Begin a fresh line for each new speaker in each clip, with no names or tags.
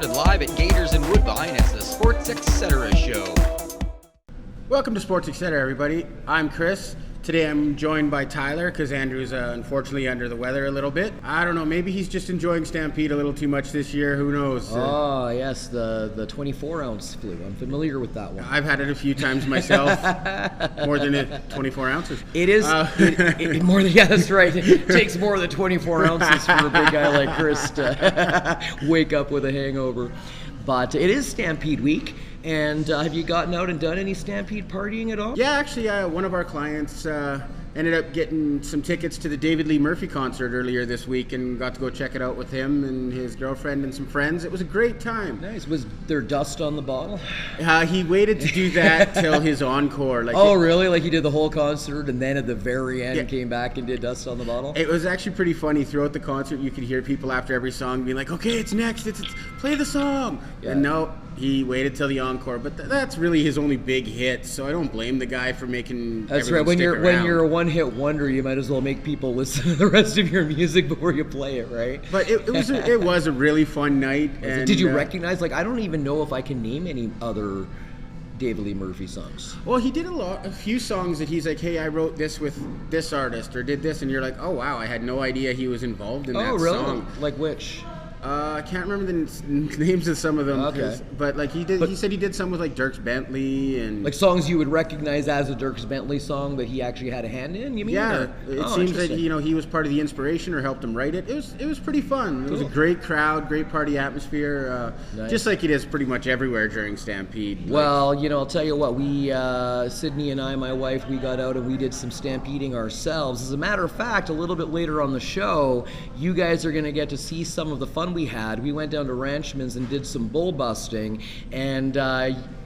recorded live at Gators in Woodbine. It's the SportsXcetera show.
Welcome to SportsXcetera, everybody. I'm Chris. Today I'm joined by Tyler because Andrew's unfortunately under the weather a little bit. I don't know, maybe he's just enjoying Stampede a little too much this year. Who knows?
Oh, yes, the 24-ounce flu. I'm familiar with that one.
I've had it a few times myself. More than 24 ounces.
It is more than, yeah, that's right. It takes more than 24 ounces for a big guy like Chris to wake up with a hangover. But it is Stampede week. And have you gotten out and done any Stampede partying at all?
Yeah, actually, one of our clients ended up getting some tickets to the David Lee Murphy concert earlier this week and got to go check it out with him and his girlfriend and some friends. It was a great time.
Nice. Was there dust on the bottle?
He waited to do that till his encore.
Really? Like he did the whole concert and then at the very end came back and did dust on the bottle?
It was actually pretty funny. Throughout the concert, you could hear people after every song being like, okay, it's next. It's play the song. Yeah. And no, he waited till the encore, but that's really his only big hit. So I don't blame the guy for making.
That's right. When you're a one-hit wonder, you might as well make people listen to the rest of your music before you play it, right?
But it was a really fun night. And
did you recognize? Like, I don't even know if I can name any other David Lee Murphy songs.
Well, he did a few songs that he's like, hey, I wrote this with this artist or did this, and you're like, oh wow, I had no idea he was involved in that song. Oh, really?
Like which?
I can't remember the names of some of them.
Okay.
But like he said he did some with like Dierks Bentley and
like songs you would recognize as a Dierks Bentley song that he actually had a hand in. You mean?
Yeah. It seems that he was part of the inspiration or helped him write it. It was pretty fun. Cool. It was a great crowd, great party atmosphere. Nice. Just like it is pretty much everywhere during Stampede.
Well, I'll tell you what. We Sydney and I, my wife, we got out and we did some stampeding ourselves. As a matter of fact, a little bit later on the show, you guys are going to get to see some of the fun we had. We went down to Ranchmans and did some bull busting, and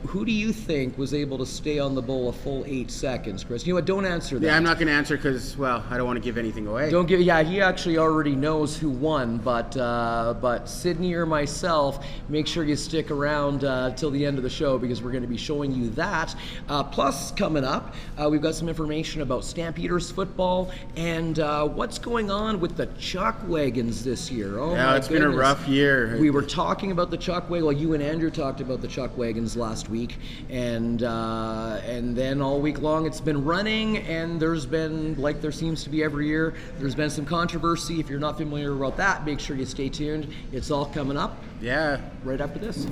who do you think was able to stay on the bull a full 8 seconds, Chris? You know what, don't answer that.
Yeah, I'm not going to answer because, well, I don't want to give anything away.
He actually already knows who won, but Sydney or myself, make sure you stick around till the end of the show because we're going to be showing you that. Plus, coming up, we've got some information about Stampeders football and what's going on with the Chuck Wagons this year. Oh,
yeah, it's been a rough year.
We were talking about the Chuck Wagon. Well, you and Andrew talked about the Chuck Wagons last week, and then all week long it's been running, and there's been, like there seems to be every year, there's been some controversy. If you're not familiar about that, make sure you stay tuned. It's all coming up.
Yeah.
Right after this.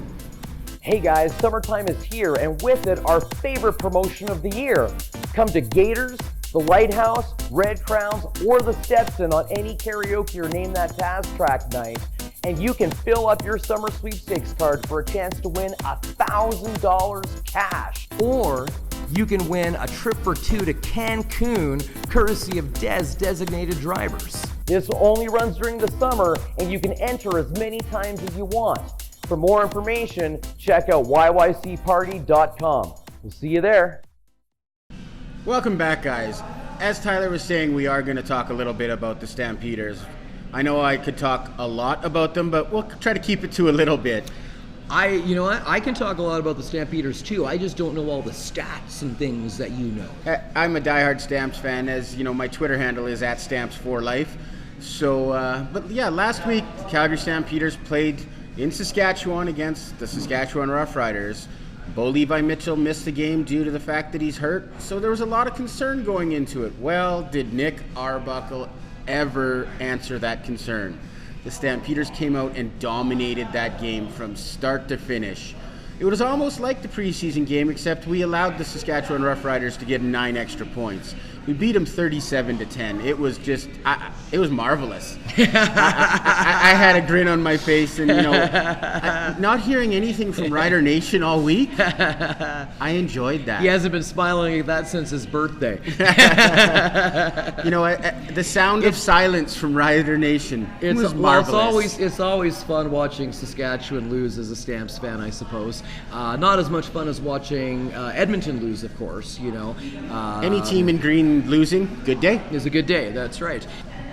Hey guys, summertime is here, and with it, our favorite promotion of the year. Come to Gators, the Lighthouse, Red Crowns, or the Stetson on any karaoke or Name That Taz track night, and you can fill up your summer sweepstakes card for a chance to win $1,000 cash. Or you can win a trip for two to Cancun, courtesy of Des Designated Drivers. This only runs during the summer, and you can enter as many times as you want. For more information, check out yycparty.com. We'll see you there.
Welcome back, guys. As Tyler was saying, we are going to talk a little bit about the Stampeders. I know I could talk a lot about them, but we'll try to keep it to a little bit.
You know what? I can talk a lot about the Stampeders too. I just don't know all the stats and things that you know.
I'm a diehard Stamps fan, as you know, my Twitter handle is @Stamps4Life. So, but yeah, last week the Calgary Stampeders played in Saskatchewan against the Saskatchewan Roughriders. Bo Levi Mitchell missed the game due to the fact that he's hurt, so there was a lot of concern going into it. Well, did Nick Arbuckle ever answer that concern? The Stampeders came out and dominated that game from start to finish. It was almost like the preseason game, except we allowed the Saskatchewan Roughriders to get 9 extra points. We beat them 37-10. It was just, it was marvelous. I had a grin on my face, and not hearing anything from Rider Nation all week, I enjoyed that.
He hasn't been smiling at that since his birthday.
The sound of silence from Rider Nation was marvelous.
It's always fun watching Saskatchewan lose as a Stamps fan, I suppose. Not as much fun as watching Edmonton lose, of course.
Any team in green losing, good day.
Is a good day, that's right.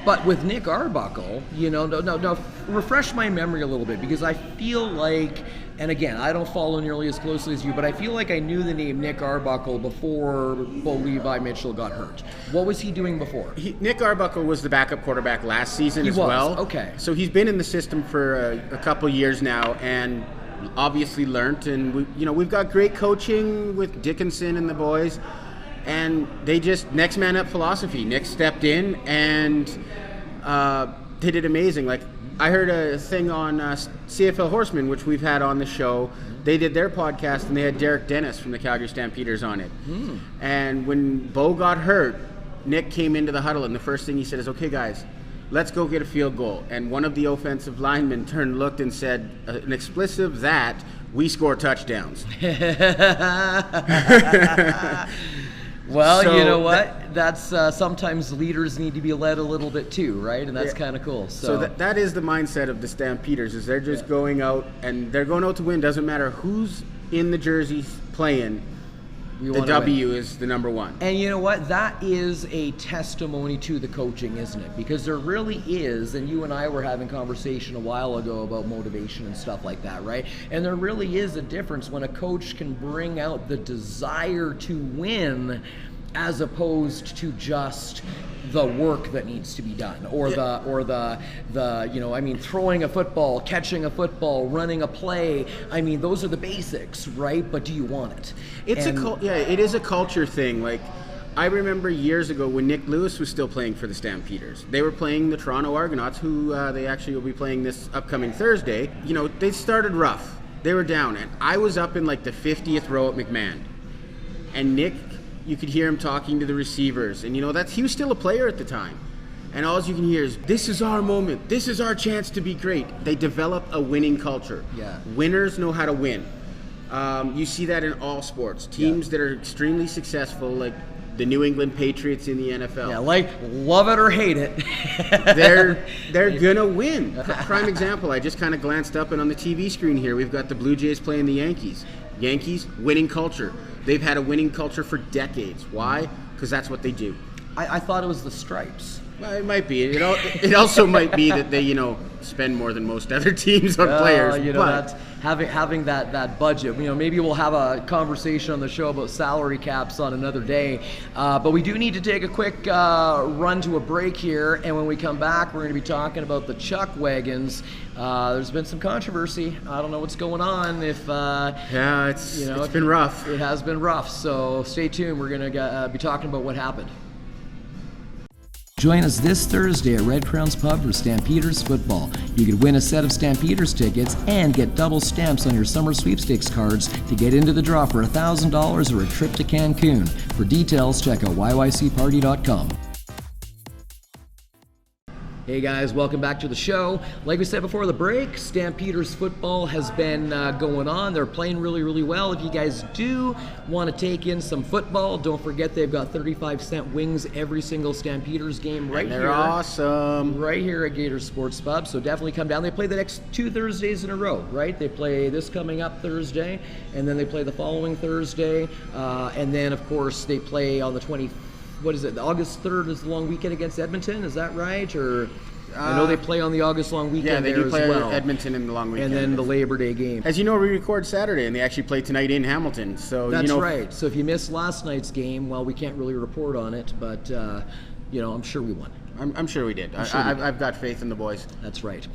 But with Nick Arbuckle, no, refresh my memory a little bit, because I feel like, and again, I don't follow nearly as closely as you, but I feel like I knew the name Nick Arbuckle before Bo Levi Mitchell got hurt. What was he doing before?
Nick Arbuckle was the backup quarterback last season as well.
Okay.
So he's been in the system for a couple years now, and obviously learned. And we've got great coaching with Dickinson and the boys. And they just next man up philosophy. Nick stepped in and they did amazing. Like, I heard a thing on CFL Horsemen, which we've had on the show. They did their podcast and they had Derek Dennis from the Calgary Stampeders on it. And when Bo got hurt, Nick came into the huddle and the first thing he said is, "Okay, guys, let's go get a field goal." And one of the offensive linemen turned, looked, and said, an expletive that we score touchdowns.
Well, so, you know what? That's sometimes leaders need to be led a little bit too, right? And that's kind of cool. So
that is the mindset of the Stampeders, is they're just going out, and they're going out to win. Doesn't matter who's in the jerseys playing. The W is the number one.
And you know what? That is a testimony to the coaching, isn't it? Because there really is, and you and I were having conversation a while ago about motivation and stuff like that, right? And there really is a difference when a coach can bring out the desire to win as opposed to just the work that needs to be done, or throwing a football, catching a football, running a play. I mean, those are the basics, right? But do you want it?
It is a culture thing. Like, I remember years ago when Nick Lewis was still playing for the Stampeders. They were playing the Toronto Argonauts, who they actually will be playing this upcoming Thursday. They started rough. They were down, and I was up in like the 50th row at McMahon, and Nick, you could hear him talking to the receivers, and he was still a player at the time. And all you can hear is, "This is our moment. This is our chance to be great." They develop a winning culture.
Yeah.
Winners know how to win. You see that in all sports. Teams that are extremely successful, like the New England Patriots in the NFL.
Yeah, like, love it or hate it.
they're gonna win. Prime example, I just kind of glanced up, and on the TV screen here, we've got the Blue Jays playing the Yankees. Yankees, winning culture. They've had a winning culture for decades. Why? Because that's what they do.
I thought it was the Stripes.
Well, it might be. It also might be that they, spend more than most other teams on players.
That's having that budget. Maybe we'll have a conversation on the show about salary caps on another day. But we do need to take a quick run to a break here, and when we come back, we're going to be talking about the Chuck Wagons. There's been some controversy. I don't know what's going on. It's
been rough.
It has been rough. So stay tuned. We're going to be talking about what happened. Join us this Thursday at Red Crown's Pub for Stampeders football. You could win a set of Stampeders tickets and get double stamps on your summer sweepstakes cards to get into the draw for $1,000 or a trip to Cancun. For details, check out yycparty.com. Hey guys, welcome back to the show. Like we said before the break, Stampeders football has been going on. They're playing really, really well. If you guys do want to take in some football, don't forget they've got 35-cent wings every single Stampeders game right here.
They're awesome.
Right here at Gator Sports Pub, so definitely come down. They play the next 2 Thursdays in a row, right? They play this coming up Thursday, and then they play the following Thursday, and then, of course, they play on the 20th. What is it? August 3rd is the long weekend against Edmonton. Is that right? Or I know they play on the August long weekend.
Yeah, they do play
as well.
Edmonton in the long weekend.
And then the Labor Day game.
As you know, we record Saturday, and they actually play tonight in Hamilton. So
that's right. So if you missed last night's game, well, we can't really report on it, but I'm sure we won.
I'm sure we did. I've got faith in the boys.
That's right.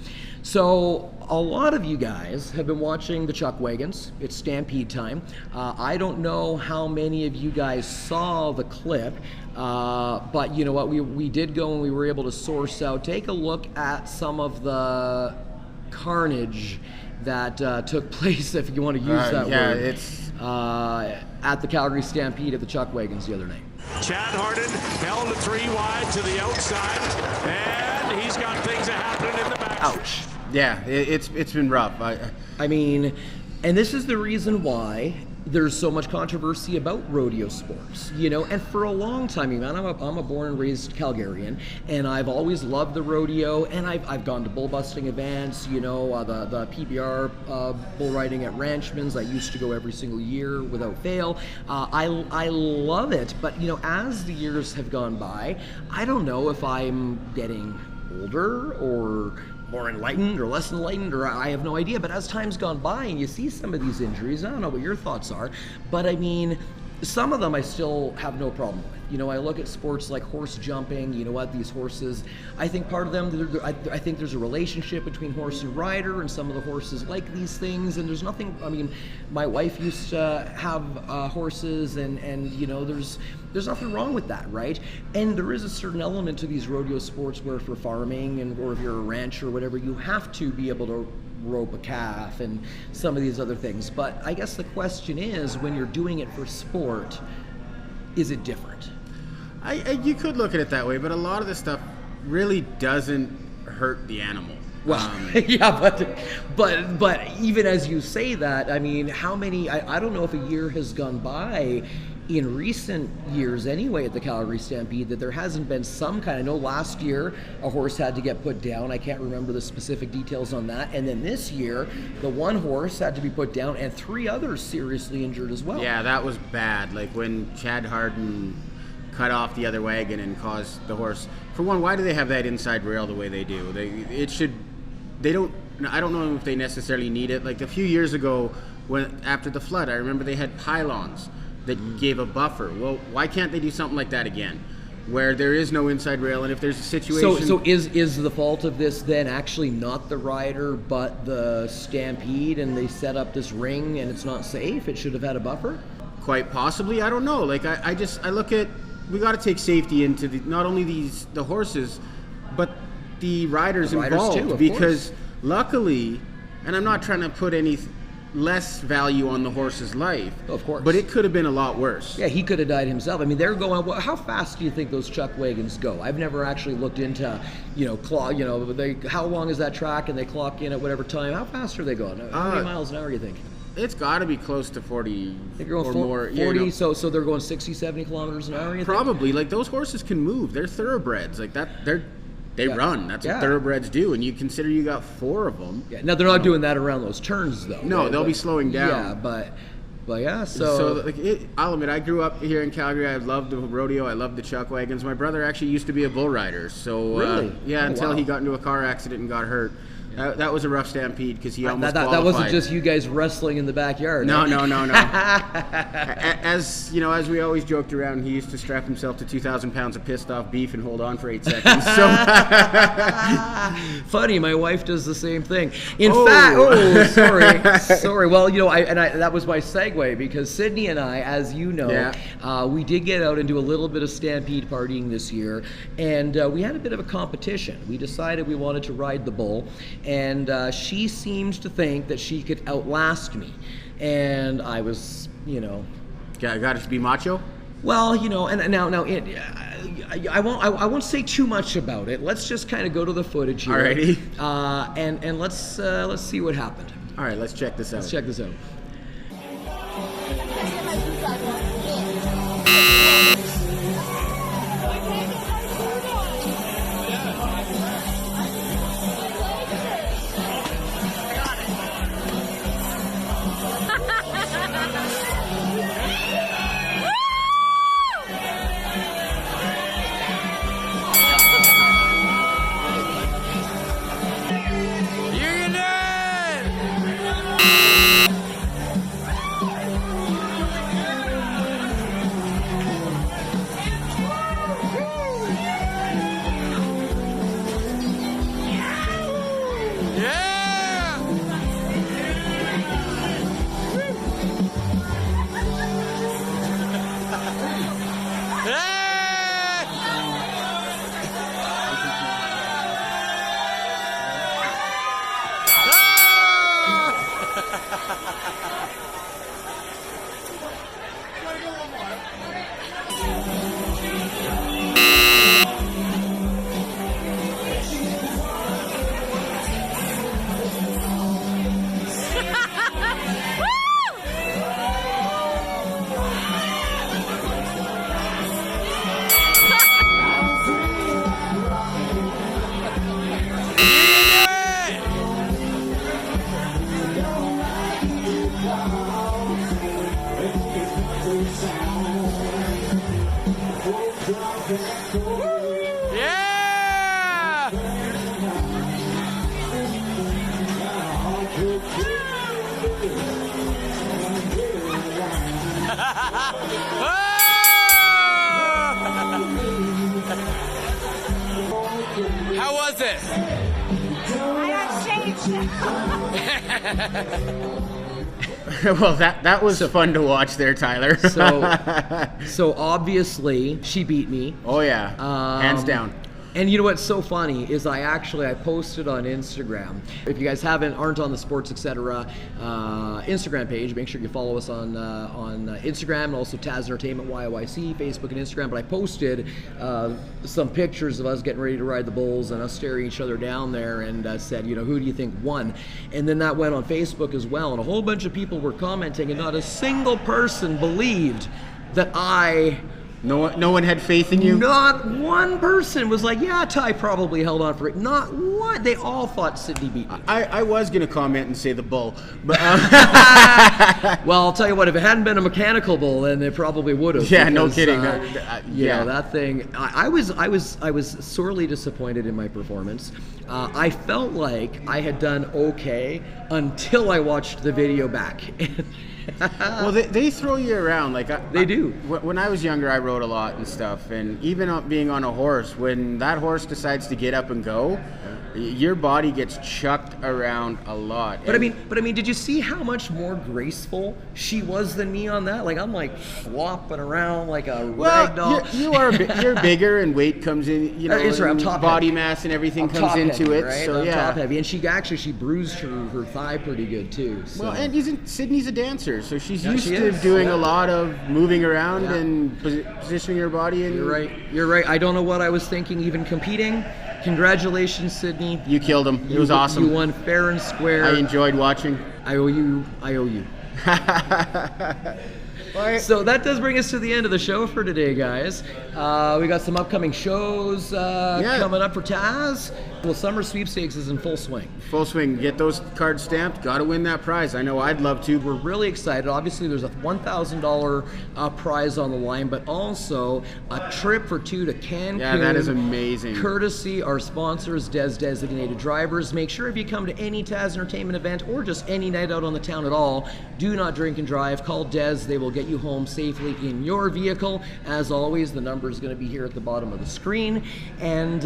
So a lot of you guys have been watching the Chuck Wagons. It's Stampede time. I don't know how many of you guys saw the clip, but you know what? We did go and we were able to source out. Take a look at some of the carnage that took place, if you want to use that word.
It's
at the Calgary Stampede at the Chuck Wagons the other night.
Chad Harden held the 3 wide to the outside, and he's got things happening in the back.
Ouch.
Yeah, it's been rough.
I mean, and this is the reason why there's so much controversy about rodeo sports, you know, and for a long time, man, I'm a born and raised Calgarian, and I've always loved the rodeo, and I've gone to bullbusting events, you know, the PBR bull riding at Ranchmans. I used to go every single year without fail. I love it, but you know, as the years have gone by, I don't know if I'm getting older or more enlightened or less enlightened, or I have no idea. But as time's gone by and you see some of these injuries, I don't know what your thoughts are, but I mean, some of them I still have no problem with. You know, I look at sports like horse jumping, you know what, these horses, I think part of them, I think there's a relationship between horse and rider, and some of the horses like these things, and there's nothing, I mean, my wife used to have horses, and you know, there's nothing wrong with that, right? And there is a certain element to these rodeo sports where for farming, and or if you're a rancher or whatever, you have to be able to rope a calf and some of these other things. But I guess the question is, when you're doing it for sport, is it different?
You could look at it that way, but a lot of this stuff really doesn't hurt the animal.
Well, yeah, but even as you say that, I mean, how many, I don't know if a year has gone by in recent years anyway at the Calgary Stampede that there hasn't been some kind, I know last year a horse had to get put down, I can't remember the specific details on that, and then this year the one horse had to be put down and 3 others seriously injured as well.
Yeah, that was bad, like when Chad Harden cut off the other wagon and caused the horse, for one, why do they have that inside rail the way they do? I don't know if they necessarily need it. Like a few years ago, after the flood, I remember they had pylons that gave a buffer. Well, why can't they do something like that again, where there is no inside rail, and if there's a situation...
So is the fault of this then actually not the rider, but the Stampede, and they set up this ring and it's not safe? It should have had a buffer?
Quite possibly, I don't know. Like I look at, we got to take safety into not only the horses, but the riders involved
too,
because luckily, and I'm not trying to put any less value on the horse's life,
of course,
but it could have been a lot worse.
Yeah, he could have died himself. I mean, they're going, well, how fast do you think those chuck wagons go? I've never actually looked into, how long is that track, and they clock in at whatever time. How fast are they going? How many miles an hour do you think?
It's got to be close to 40
they're going
or more.
40,
yeah,
so they're going 60, 70 kilometers an hour, you
probably. Like, those horses can move. They're thoroughbreds. Like, they run. That's what thoroughbreds do. And you consider you got 4 of them.
Yeah. Now, they're not doing that around those turns, though.
No, they'll be slowing down.
Yeah, but yeah,
I'll admit, I grew up here in Calgary. I loved the rodeo. I loved the chuck wagons. My brother actually used to be a bull rider. So,
really?
Until he got into a car accident and got hurt. That was a rough stampede because he almost qualified.
That wasn't just you guys wrestling in the backyard.
No. As you know, as we always joked around, he used to strap himself to 2,000 pounds of pissed off beef and hold on for 8 seconds. So
funny, my wife does the same thing. In fact, sorry. Well, that was my segue, because Sydney and I, as you know, we did get out and do a little bit of stampede partying this year, and we had a bit of a competition. We decided we wanted to ride the bull. And she seemed to think that she could outlast me, and I was,
got to be macho.
Well, and now I won't say too much about it. Let's just kind of go to the footage here.
Alrighty.
And let's see what happened.
All right, let's check this out.
How was it?
I got changed.
Well, that was fun to watch there, Tyler.
So obviously she beat me.
Oh yeah, hands down.
And you know what's so funny is I posted on Instagram. If you guys aren't on the SportsXcetera Instagram page, make sure you follow us on Instagram, and also Taz Entertainment YYC, Facebook and Instagram. But I posted some pictures of us getting ready to ride the bulls and us staring each other down there, and said, who do you think won? And then that went on Facebook as well, and a whole bunch of people were commenting, and not a single person believed that
No one had faith in you?
Not one person was like, yeah, Ty probably held on for it. Not one. They all thought Sydney beat me.
I was going to comment and say the bull. But
well, I'll tell you what, if it hadn't been a mechanical bull, then it probably would have.
Yeah, no kidding.
That thing, I was sorely disappointed in my performance. I felt like I had done okay until I watched the video back.
Well, they throw you around
they do.
When I was younger, I rode a lot and stuff, and even being on a horse, when that horse decides to get up and go, your body gets chucked around a lot.
But I mean, did you see how much more graceful she was than me on that? Like I'm like flopping around like a rag doll.
You're bigger, and weight comes in.
It's right, I'm top
body
heavy.
Mass and everything
I'm
comes into
heavy,
it.
Right?
So
I'm
yeah,
top heavy, and she bruised her thigh pretty good too. So.
Well, and Sydney's a dancer, so she's
Yeah,
used
she
to
is.
doing
Yeah.
a lot of moving around
Yeah.
and positioning her body. And
You're right. I don't know what I was thinking even competing. Congratulations, Sydney.
You killed him. It was awesome.
You won fair and square.
I enjoyed watching.
I owe you. So that does bring us to the end of the show for today, guys. We got some upcoming shows coming up for Taz. Well, Summer Sweepstakes is in full swing.
Full swing. Get those cards stamped. Got to win that prize. I know I'd love to.
We're really excited. Obviously, there's a $1,000 prize on the line, but also a trip for two to Cancun.
Yeah, that is amazing.
Courtesy our sponsors, Des Designated Drivers. Make sure if you come to any Taz Entertainment event or just any night out on the town at all, do not drink and drive. Call Des. They will get you home safely in your vehicle. As always, the number is going to be here at the bottom of the screen. And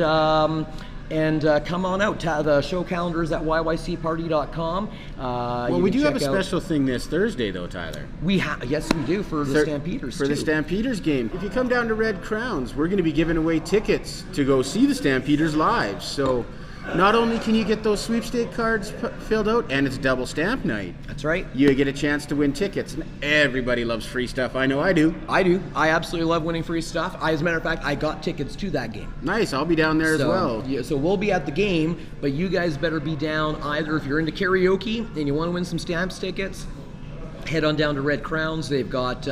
come on out. The show calendar is at yycparty.com.
Well, we do have a special thing this Thursday, though, Tyler.
Yes, we do for the Stampeders.
For the Stampeders game. If you come down to Red Crowns, we're going to be giving away tickets to go see the Stampeders live. So not only can you get those sweepstake cards filled out, and it's double stamp night.
That's right.
You get a chance to win tickets. And everybody loves free stuff. I know I do.
I do. I absolutely love winning free stuff. As a matter of fact, I got tickets to that game.
Nice. I'll be down there as well.
Yeah, so we'll be at the game, but you guys better be down either if you're into karaoke and you want to win some stamps tickets. Head on down to Red Crowns. They've got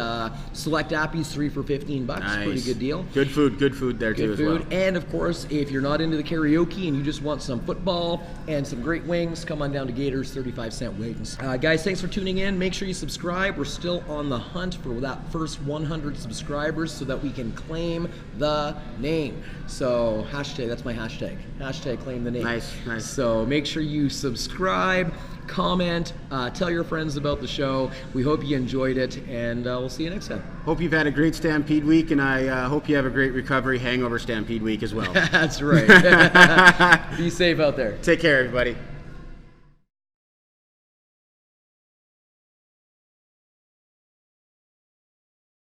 select appies, 3 for $15.
Nice.
Pretty good deal.
Good food there too as well.
And of course, if you're not into the karaoke and you just want some football and some great wings, come on down to Gator's 35-cent wings. Guys, thanks for tuning in. Make sure you subscribe. We're still on the hunt for that first 100 subscribers so that we can claim the name. So that's my hashtag. Hashtag claim the name.
Nice.
So make sure you subscribe, comment, tell your friends about the show. We hope you enjoyed it, and we'll see you next time.
Hope you've had a great Stampede week, and I hope you have a great recovery hangover Stampede week as well.
That's right. Be safe out there.
Take care, everybody.